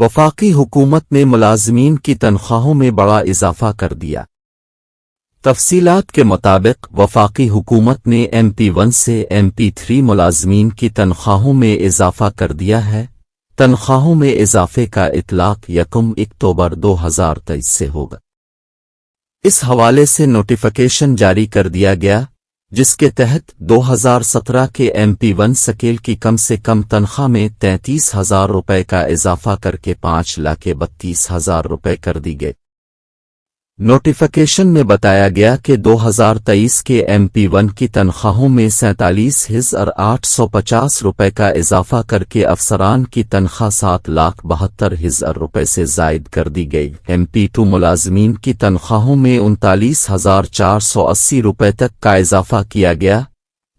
وفاقی حکومت نے ملازمین کی تنخواہوں میں بڑا اضافہ کر دیا۔ تفصیلات کے مطابق وفاقی حکومت نے MP1 سے MP3 ملازمین کی تنخواہوں میں اضافہ کر دیا ہے۔ تنخواہوں میں اضافے کا اطلاق 1 اکتوبر 2023 سے ہوگا۔ اس حوالے سے نوٹیفیکیشن جاری کر دیا گیا، جس کے تحت 2017 کے MP1 سکیل کی کم سے کم تنخواہ میں 33,000 روپے کا اضافہ کر کے 5,32,000 روپے کر دی گئی۔ نوٹیفیکیشن میں بتایا گیا کہ 2023 کے MP1 کی تنخواہوں میں 47,850 روپے کا اضافہ کر کے افسران کی تنخواہ 7,72,000 روپے سے زائد کر دی گئی۔ MP2 ملازمین کی تنخواہوں میں 39,480 روپے تک کا اضافہ کیا گیا۔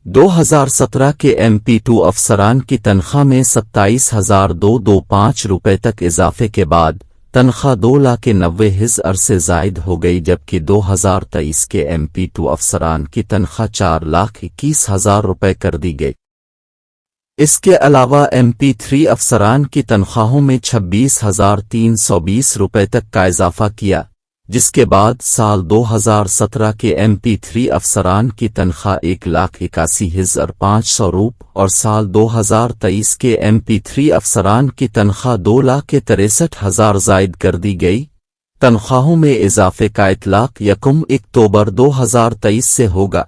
2017 کے MP2 افسران کی تنخواہ میں 27,225 روپے تک اضافے کے بعد تنخواہ 2,90,000 سے زائد ہو گئی، جبکہ 2023 کے MP2 افسران کی تنخواہ 4,21,000 روپے کر دی گئی۔ اس کے علاوہ MP3 افسران کی تنخواہوں میں 26,320 روپے تک کا اضافہ کیا، جس کے بعد سال 2017 کے MP3 افسران کی تنخواہ 1,81,500 روپے اور سال 2023 کے MP3 افسران کی تنخواہ 2,63,000 زائد کر دی گئی۔ تنخواہوں میں اضافے کا اطلاق 1 اکتوبر 2023 سے ہوگا۔